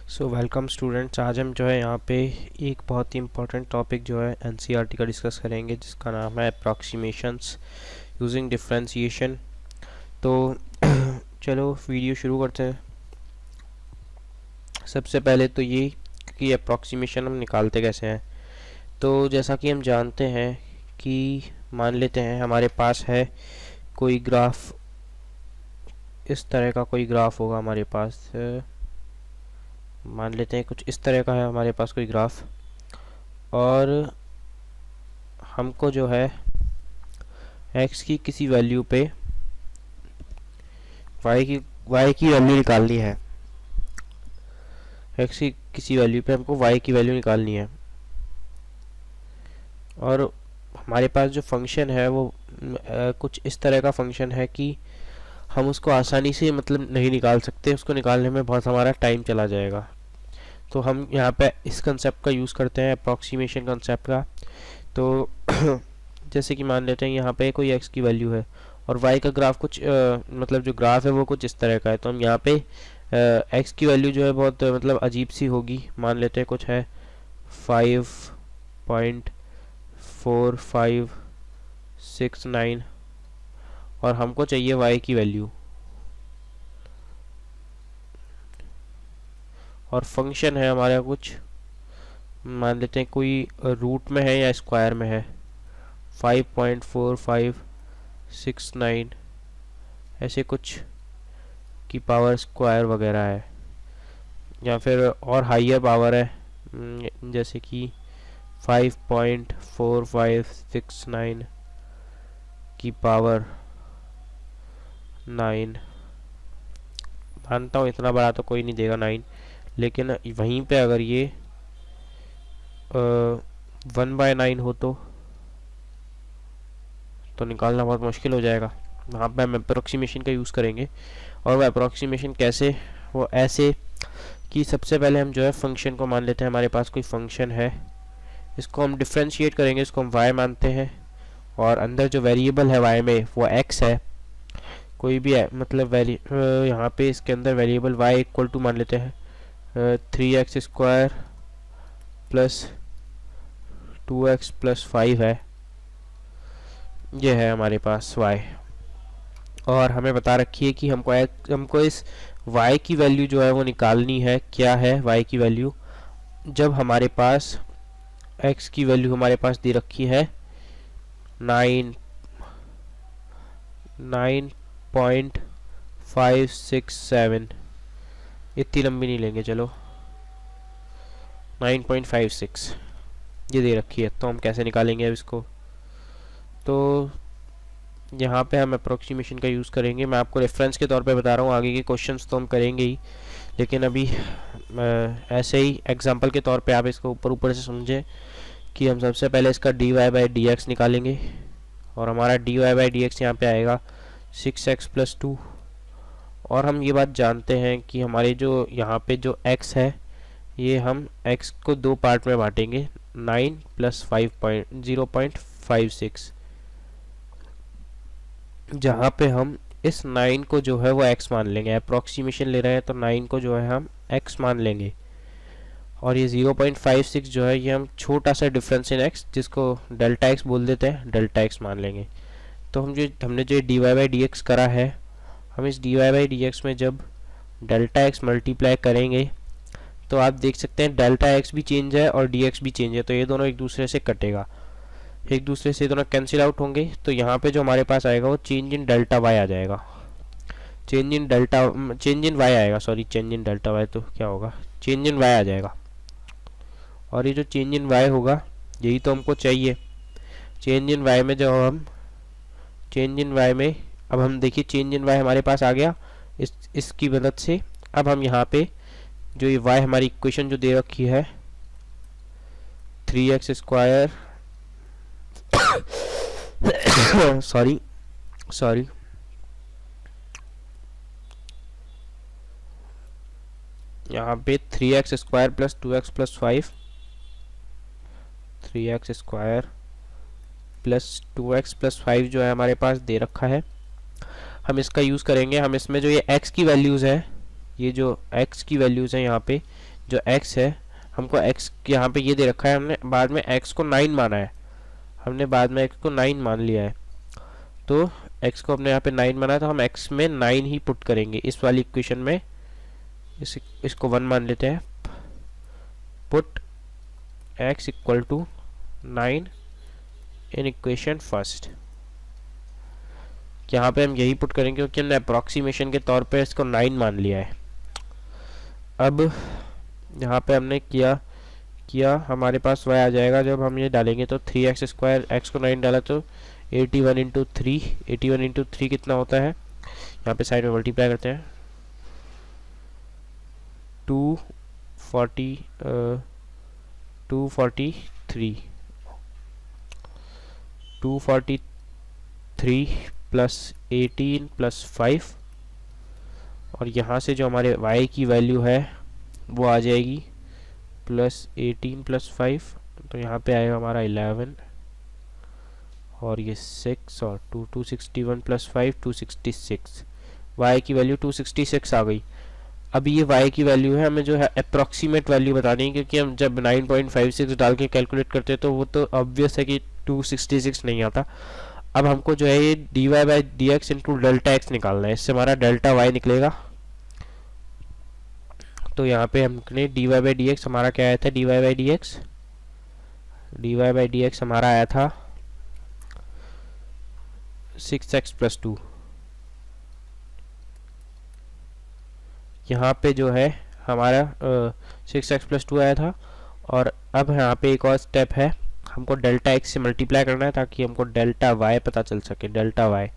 So welcome students. आज हम जो है यहाँ पे एक बहुत ही इम्पोर्टेंट टॉपिक जो है एनसीईआरटी का डिस्कस करेंगे, जिसका नाम है अप्रॉक्सीमेशंस यूजिंग डिफरेंशिएशन। तो चलो वीडियो शुरू करते हैं। सबसे पहले तो ये कि अप्रॉक्सीमेशन हम निकालते कैसे हैं। तो जैसा कि हम जानते हैं कि मान लेते हैं हमारे पास है कोई ग्राफ, इस तरह का कोई ग्राफ होगा हमारे पास। मान लेते हैं कुछ इस तरह का है हमारे पास कोई ग्राफ, और हमको जो है x की किसी वैल्यू पे y की वैल्यू निकालनी है। x की किसी वैल्यू पे हमको y की वैल्यू निकालनी है, और हमारे पास जो फंक्शन है वो कुछ इस तरह का फंक्शन है कि हम उसको आसानी से मतलब नहीं निकाल सकते। उसको निकालने में बहुत हमारा टाइम चला जाएगा। तो हम यहाँ पे इस कंसेप्ट का यूज़ करते हैं, अप्रॉक्सीमेशन कंसेप्ट का। तो जैसे कि मान लेते हैं यहाँ पे कोई x की वैल्यू है और y का ग्राफ कुछ मतलब जो ग्राफ है वो कुछ इस तरह का है। तो हम यहाँ पे x की वैल्यू जो है बहुत मतलब अजीब सी होगी। मान लेते हैं कुछ है 5.4569 और हमको चाहिए y की वैल्यू, और फंक्शन है हमारा कुछ मान लेते हैं कोई रूट में है या स्क्वायर में है 5.4569 ऐसे कुछ की पावर स्क्वायर वगैरह है, या फिर और हाइयर पावर है जैसे कि 5.4569 की पावर 9। मानता हूँ इतना बड़ा तो कोई नहीं देगा 9, लेकिन वहीं पे अगर ये 1/9 हो तो निकालना बहुत मुश्किल हो जाएगा। वहाँ पे हम अप्रोक्सीमेशन का यूज़ करेंगे। और वह अप्रोक्सीमेशन कैसे, वो ऐसे कि सबसे पहले हम जो है फंक्शन को मान लेते हैं। हमारे पास कोई फंक्शन है, इसको हम डिफ्रेंशिएट करेंगे, इसको हम y मानते हैं, और अंदर जो वेरिएबल है y में वो x है। कोई भी है मतलब यहाँ पे इसके अंदर वेरिएबल y इक्वल टू मान लेते हैं 3x² प्लस 2x प्लस 5 है। ये है हमारे पास y, और हमें बता रखी है कि हमको इस y की वैल्यू जो है वो निकालनी है। क्या है y की वैल्यू? जब हमारे पास x की वैल्यू हमारे पास दे रखी है 9.567, इतनी लंबी नहीं लेंगे, चलो 9.56 ये दे रखी है। तो हम कैसे निकालेंगे अब इसको? तो यहाँ पे हम अप्रोक्सीमेशन का यूज़ करेंगे। मैं आपको रेफरेंस के तौर पे बता रहा हूँ, आगे के क्वेश्चंस तो हम करेंगे ही, लेकिन अभी ऐसे ही एग्जांपल के तौर पे आप इसको ऊपर से समझें कि हम सबसे पहले इसका dy/dx निकालेंगे, और हमारा dy/dx यहाँ पे आएगा 6x प्लस 2। और हम ये बात जानते हैं कि हमारे जो यहाँ पे जो x है, ये हम x को दो पार्ट में बांटेंगे, 9 प्लस 0.56, जहाँ पे हम इस 9 को जो है वो x मान लेंगे। अप्रॉक्सीमेशन ले रहे हैं तो 9 को जो है हम x मान लेंगे, और ये 0.56 जो है ये हम छोटा सा डिफरेंस इन x, जिसको डेल्टा x बोल देते हैं, डेल्टा x मान लेंगे। तो हमने जो dy/dx करा है, हम इस dy/dx में जब डेल्टा x मल्टीप्लाई करेंगे तो आप देख सकते हैं डेल्टा x भी चेंज है और dx भी चेंज है, तो ये दोनों एक दूसरे से कटेगा, एक दूसरे से दोनों कैंसिल आउट होंगे। तो यहाँ पे जो हमारे पास आएगा वो चेंज इन डेल्टा y आ जाएगा, चेंज इन y आएगा, sorry change in delta y तो क्या होगा, चेंज इन y आ जाएगा। और ये जो चेंज इन y होगा यही तो हमको चाहिए। चेंज इन y में जब हम चेंज इन y में अब हम देखिए चेंज इन y हमारे पास आ गया इसकी मदद से। अब हम यहाँ पे जो ये y हमारी इक्वेशन जो दे रखी है 3x² सॉरी यहाँ पे 3x² plus 2x plus 5, 3x² plus 2x plus 5 जो है हमारे पास दे रखा है। हम इसका यूज़ करेंगे। हम इसमें जो ये x की वैल्यूज़ है, ये जो x की वैल्यूज़ हैं यहाँ पे जो x है, हमको x यहाँ पे ये दे रखा है, हमने बाद में x को 9 माना है, हमने बाद में x को 9 मान लिया है, तो x को हमने यहाँ पे 9 माना है, तो हम x में 9 ही पुट करेंगे इस वाली इक्वेशन में। इसको 1 मान लेते हैं। Put x equal to 9 in equation first. यहाँ पे हम यही पुट करेंगे क्योंकि हमने अप्रॉक्सीमेशन के तौर पे इसको 9 मान लिया है। अब यहाँ पे हमने किया हमारे पास y आ जाएगा, जब हम ये डालेंगे तो 3x स्क्वायर, x को 9 डाला तो 81 इंटू 3, 81 इंटू 3 कितना होता है, यहाँ पे साइड में मल्टीप्लाई करते हैं, 243 प्लस 18 प्लस 5, और यहाँ से जो हमारे y की वैल्यू है वो आ जाएगी प्लस 18 प्लस 5, तो यहाँ पे आएगा हमारा 11, और ये 6 और 261 प्लस 5 266, y की वैल्यू 266 आ गई। अब ये y की वैल्यू है, हमें जो है अप्रॉक्सीमेट वैल्यू बतानी है, क्योंकि हम जब 9.56 डाल के कैलकुलेट करते हैं तो वो तो ऑब्वियस है कि 266 नहीं आता। अब हमको जो है ये dy by d x into delta x निकालना है, इससे हमारा डेल्टा y निकलेगा। तो यहाँ पे हमने dy बाई डी एक्स हमारा क्या आया था, dy बाई डी एक्स हमारा आया था 6x प्लस 2। यहाँ पे जो है हमारा 6x प्लस 2 आया था, और अब यहाँ पे एक और स्टेप है, हमको डेल्टा x से मल्टीप्लाई करना है ताकि हमको डेल्टा y पता चल सके, delta y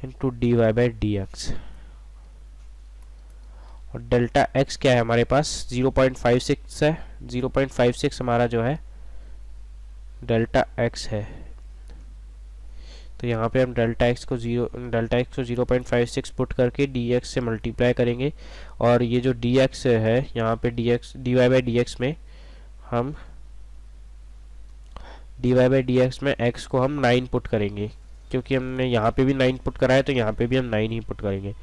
into d y by d x. और डेल्टा x क्या है हमारे पास 0.56 है, 0.56 हमारा जो है डेल्टा x है। तो यहाँ पे हम डेल्टा x को 0.56 पुट करके dx से मल्टीप्लाई करेंगे, और ये जो dx है यहाँ पे dy बाई dx में हम dy बाई dx में x को हम 9 पुट करेंगे, क्योंकि हमने यहाँ पे भी 9 पुट करा है तो यहाँ पे भी हम 9 ही पुट करेंगे।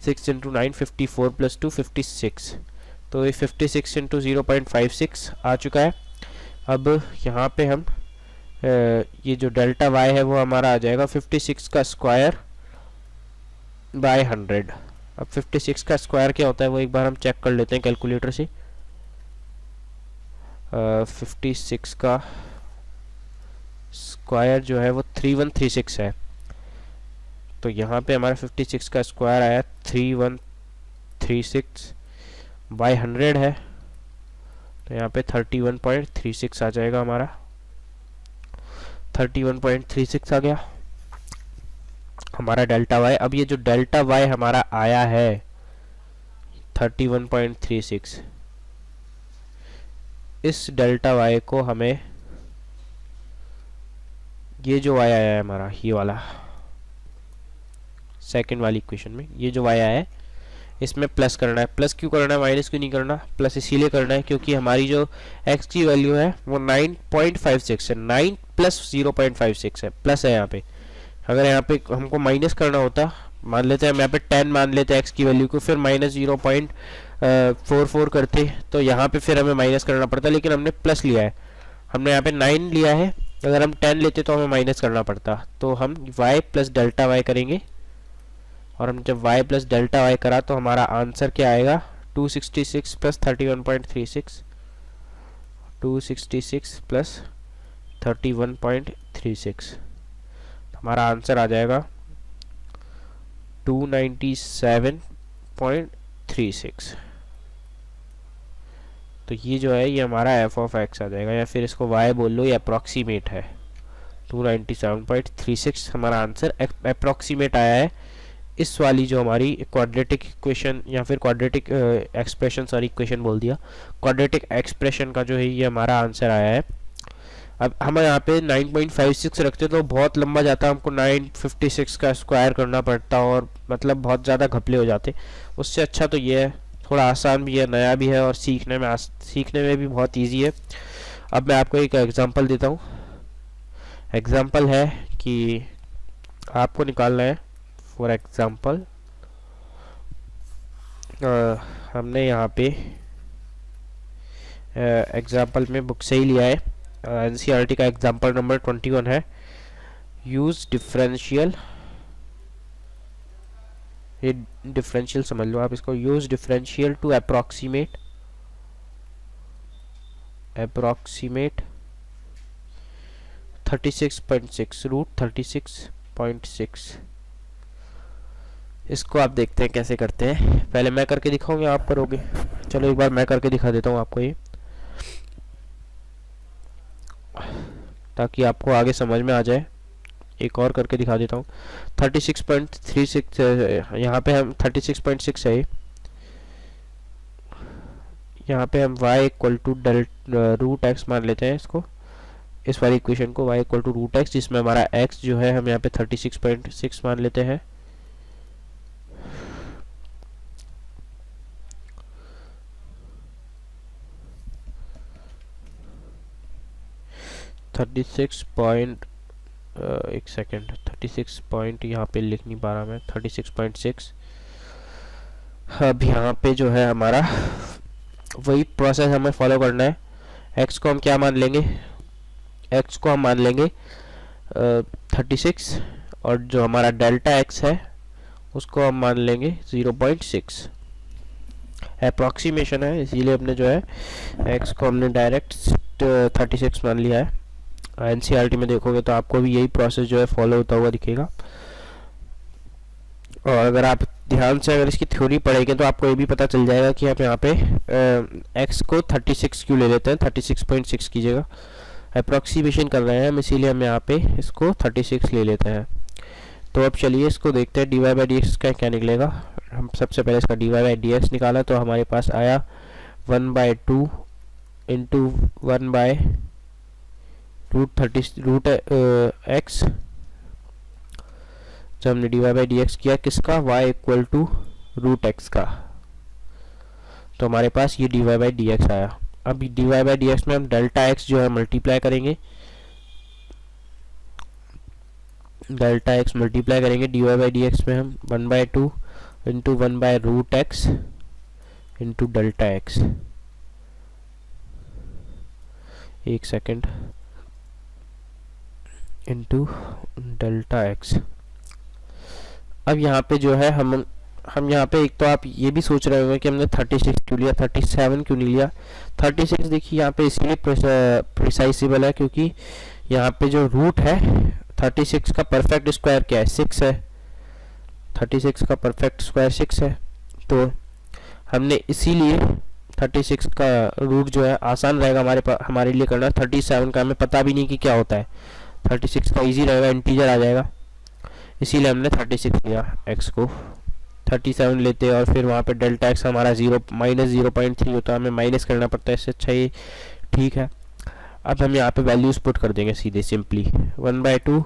6 इंटू 9 54 प्लस 2 56, तो ये 56 इंटू 0.56 आ चुका है। अब यहाँ पे हम ये जो डेल्टा y है वो हमारा आ जाएगा 56 का स्क्वायर बाय 100। अब 56 का स्क्वायर क्या होता है वो एक बार हम चेक कर लेते हैं कैलकुलेटर से। 56 का स्क्वायर जो है वो 3136 है, तो यहाँ पे हमारा 56 का स्क्वायर आया 3136 बाय 100 है, तो यहाँ पे 31.36 आ जाएगा हमारा, 31.36 आ गया हमारा डेल्टा y। अब ये जो डेल्टा y हमारा आया है 31.36, इस डेल्टा y को हमें, ये जो y आया है हमारा, ये वाला सेकंड वाली इक्वेशन में ये जो y आया है इसमें प्लस करना है। प्लस क्यों करना है, माइनस क्यों नहीं करना? प्लस इसीलिए करना है क्योंकि हमारी जो x की वैल्यू है वो 9.56 है, 9 प्लस 0.56 है, प्लस है यहाँ पे। अगर यहाँ पे हमको माइनस करना होता, मान लेते हैं हम यहाँ पे 10 मान लेते हैं x की वैल्यू को, फिर माइनस 0.44 करते तो यहाँ पे फिर हमें माइनस करना पड़ता, लेकिन हमने प्लस लिया है, हमने यहाँ पे 9 लिया है, अगर हम 10 लेते तो हमें माइनस करना पड़ता। तो हम y प्लस डेल्टा y करेंगे, और हम जब y प्लस डेल्टा y करा तो हमारा आंसर क्या आएगा 266 प्लस 31.36, 266 प्लस 31.36, हमारा आंसर आ जाएगा 297.36। तो ये जो है ये हमारा f ऑफ x आ जाएगा, या फिर इसको y बोल लो, ये अप्रॉक्सीमेट है। 297.36 हमारा आंसर अप्रॉक्सीमेट आया है इस वाली जो हमारी क्वाड्रेटिक इक्वेशन, या फिर क्वाड्रेटिक एक्सप्रेशन, सॉरी इक्वेशन बोल दिया, क्वाड्रेटिक एक्सप्रेशन का जो है ये हमारा आंसर आया है। अब हम यहाँ पे 9.56 रखते तो बहुत लंबा जाता, हमको 956 का स्क्वायर करना पड़ता और मतलब बहुत ज़्यादा घपले हो जाते। उससे अच्छा तो ये है, थोड़ा आसान भी है, नया भी है, और सीखने में भी बहुत इजी है। अब मैं आपको एक एग्जांपल देता हूँ। एग्जांपल है कि आपको निकालना है, फॉर एग्जांपल हमने यहाँ पे एग्जाम्पल में बुक से ही लिया है। एनसीईआरटी का एग्जाम्पल नंबर 21 है। यूज डिफरेंशियल, ये डिफरेंशियल समझ लो आप इसको। Use differential to approximate 36.6 root 36.6। इसको आप देखते हैं कैसे करते हैं। पहले मैं करके दिखाऊंगा, आप करोगे। चलो एक बार मैं करके दिखा देता हूँ आपको ये, ताकि आपको आगे समझ में आ जाए। एक और करके दिखा देता हूँ। 36.36 यहाँ पे हम 36.6 है। यहाँ पे हम y equal to root x मान लेते हैं इसको, इस वाली इक्वेशन को y equal to root x, जिसमें हमारा x जो है हम यहाँ पे 36.6 मान लेते हैं। एक सेकेंड, 36 पॉइंट यहाँ पे लिख नहीं पा रहा मैं, 36.6। अब यहाँ पे जो है हमारा वही प्रोसेस हमें फॉलो करना है। x को हम क्या मान लेंगे, x को हम मान लेंगे 36, और जो हमारा डेल्टा x है उसको हम मान लेंगे 0.6। अप्रॉक्सीमेशन है, इसीलिए हमने जो है x को हमने डायरेक्ट 36 मान लिया है। एनसीईआरटी में देखोगे तो आपको भी यही प्रोसेस जो है फॉलो होता हुआ दिखेगा। और अगर आप ध्यान से अगर इसकी थ्योरी पढ़ेंगे तो आपको ये भी पता चल जाएगा कि आप यहाँ पे x को 36 क्यों ले लेते हैं। 36.6 कीजिएगा, अप्रॉक्सीमेशन कर रहे हैं हम, इसीलिए हम यहाँ पे इसको 36 ले लेते हैं। तो अब चलिए इसको देखते हैं dy बाई डी एक्स का क्या निकलेगा। हम सबसे पहले इसका dy बाई डी एक्स निकाला तो हमारे पास आया 1/2 इंटू 1/रूट एक्स। जब हमने dy बाई डी एक्स किया किसका, y equal to root x का, तो हमारे पास ये dy बाई डी एक्स आया। अब dy बाई डी एक्स में हम डेल्टा x जो है मल्टीप्लाई करेंगे, डेल्टा x मल्टीप्लाई करेंगे dy बाई डी एक्स में हम 1/2 इंटू 1/रूट एक्स इंटू डेल्टा x। एक सेकेंड, इंटू डेल्टा x। अब यहाँ पे जो है हम यहाँ पे, एक तो आप ये भी सोच रहे होंगे कि हमने 36 क्यों लिया, 37 क्यों नहीं लिया। 36 देखिए यहाँ पे इसलिए प्रिसाइजेबल है क्योंकि यहाँ पे जो रूट है 36 का परफेक्ट स्क्वायर क्या है, 6 है। 36 का परफेक्ट स्क्वायर 6 है, तो हमने इसीलिए 36 का रूट जो है आसान रहेगा हमारे लिए करना। 37 का हमें पता भी नहीं कि क्या होता है, 36 का इजी रहेगा, इंटीजर आ जाएगा, इसीलिए हमने 36 लिया। x को 37 लेते और फिर वहाँ पे डेल्टा x हमारा -0.3 होता है, हमें माइनस करना पड़ता है, इससे अच्छा ये ठीक है। अब हम यहाँ पे वैल्यूज पुट कर देंगे सीधे सिंपली, 1/2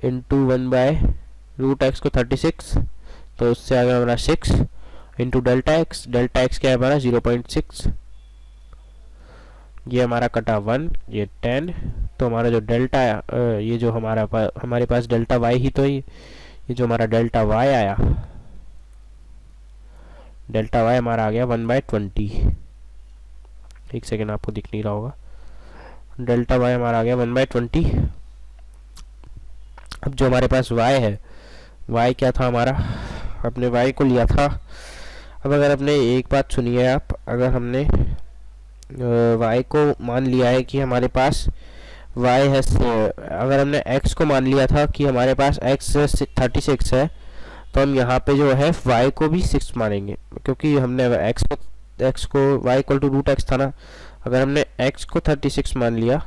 इंटू 1/रूट एक्स को 36, तो उससे आ गया हमारा 6 इंटू डेल्टा x क्या है हमारा 0.6, ये हमारा कटा 1, ये 10। तो हमारा जो डेल्टा ये जो हमारे पास डेल्टा y ही तो ये जो हमारा डेल्टा y आया, डेल्टा y हमारा आ गया 1/20। एक सेकेंड, आपको दिख नहीं रहा होगा, डेल्टा y हमारा आ गया 1/20। अब जो हमारे पास y है, y क्या था हमारा, अपने y को लिया था। अब अगर हमने एक बात सुनिए आप, अगर हमने y को मान लिया है कि हमारे पास y है, अगर हमने x को मान लिया था कि हमारे पास x 36 है, तो हम यहाँ पे जो है y को भी 6 मानेंगे, क्योंकि हमने x को y equal to root x था ना। अगर हमने x को 36 मान लिया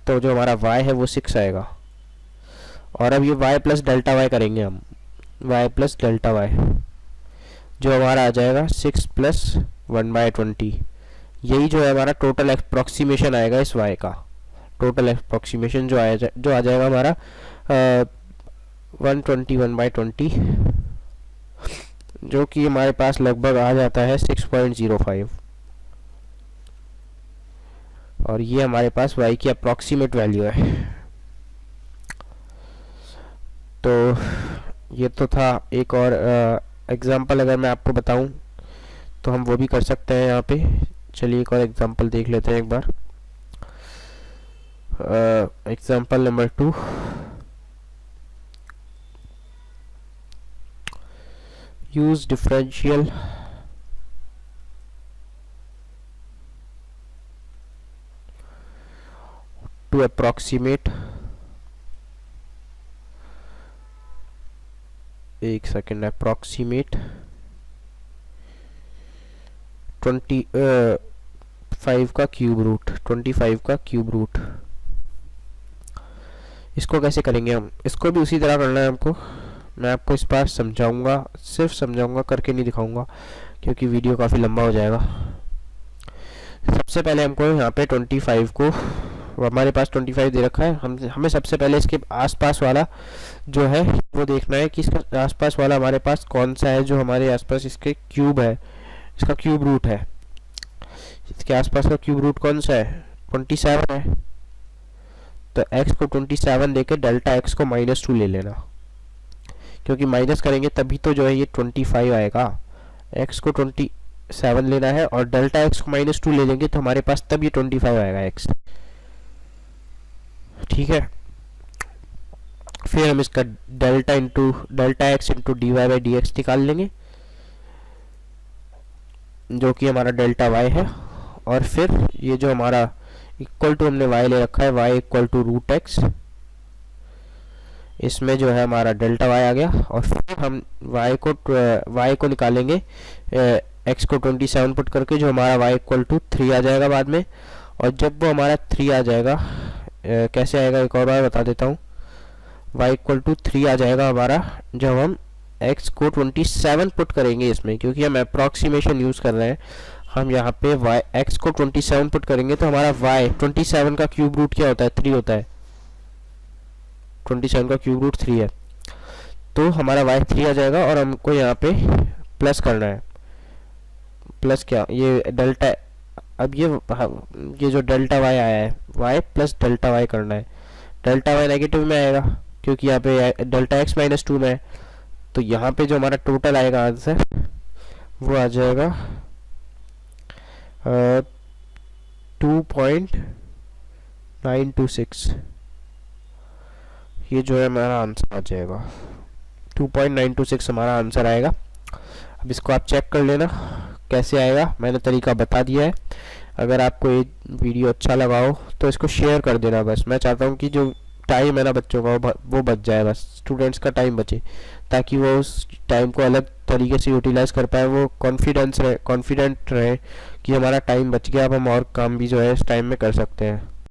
तो जो हमारा y है वो 6 आएगा। और अब ये y प्लस डेल्टा y करेंगे हम, y प्लस डेल्टा y, जो हमारा आ जाएगा 6 प्लस 1/20। यही जो है हमारा टोटल अप्रॉक्सीमेशन आएगा इस y का। टोटल अप्रॉक्सीमेशन जो आ जाएगा हमारा 121/20, जो कि हमारे पास लगभग आ जाता है 6.05। और ये हमारे पास y की अप्रॉक्सीमेट वैल्यू है। तो ये तो था। एक और एग्जांपल अगर मैं आपको बताऊं तो हम वो भी कर सकते हैं यहाँ पे। चलिए एक और एग्जांपल देख लेते हैं एक बार। Example number 2, use differential to approximate, एक सेकेंड, approximate 25 का क्यूब रूट, 25 का क्यूब रूट। इसको कैसे करेंगे हम? इसको भी उसी तरह करना है हमको। मैं आपको इस बार समझाऊंगा, सिर्फ समझाऊंगा, करके नहीं दिखाऊंगा क्योंकि वीडियो काफ़ी लंबा हो जाएगा। सबसे पहले हमको यहाँ पे 25 को, हमारे पास 25 दे रखा है, हमें सबसे पहले इसके आसपास वाला जो है वो देखना है कि इसका आसपास वाला हमारे पास कौन सा है जो हमारे आसपास इसके क्यूब है, इसका क्यूब रूट है। इसके आसपास का क्यूब रूट कौन सा है? 27 है। तो x को 27 देके डेल्टा x को -2 ले लेना, क्योंकि माइनस करेंगे तभी तो जो है ये 25 आएगा। x को 27 लेना है और डेल्टा x को -2 ले लेंगे तो हमारे पास तब ये 25 आएगा x। ठीक है, फिर हम इसका delta x into dy by d x निकाल लेंगे जो कि हमारा डेल्टा y है। और फिर ये जो हमारा इक्वल टू हमने y ले रखा है, y equal to root x, इसमें जो है हमारा डेल्टा y आ गया। और फिर हम y को निकालेंगे x को 27 पुट करके, जो हमारा y इक्वल टू 3 आ जाएगा बाद में। और जब वो हमारा 3 आ जाएगा, कैसे आएगा एक और बार बता देता हूँ। y इक्वल टू 3 आ जाएगा हमारा जब हम x को 27 पुट करेंगे इसमें, क्योंकि हम अप्रॉक्सीमेशन यूज़ कर रहे हैं। हम यहाँ पे x को 27 पुट करेंगे तो हमारा y 27 का क्यूब रूट क्या होता है? 3 होता है। 27 का क्यूब रूट 3 है, तो हमारा y 3 आ जाएगा। और हमको यहाँ पे प्लस करना है। प्लस क्या? ये डेल्टा, अब ये जो डेल्टा y आया है, y प्लस डेल्टा y करना है। डेल्टा y नेगेटिव में आएगा क्योंकि यहाँ पे डेल्टा x -2 में है। तो यहाँ पे जो हमारा टोटल आएगा आंसर वो आ जाएगा 2.926। ये जो है हमारा आंसर आ जाएगा 2.926 हमारा आंसर आएगा। अब इसको आप चेक कर लेना कैसे आएगा, मैंने तरीका बता दिया है। अगर आपको ये वीडियो अच्छा लगा हो तो इसको शेयर कर देना। बस मैं चाहता हूँ कि जो टाइम है ना बच्चों का वो बच जाए, बस स्टूडेंट्स का टाइम बचे, ताकि वो उस टाइम को अलग तरीके से यूटिलाइज कर पाए। वो कॉन्फिडेंट रहे कि हमारा टाइम बच गया, अब हम और काम भी जो है इस टाइम में कर सकते हैं।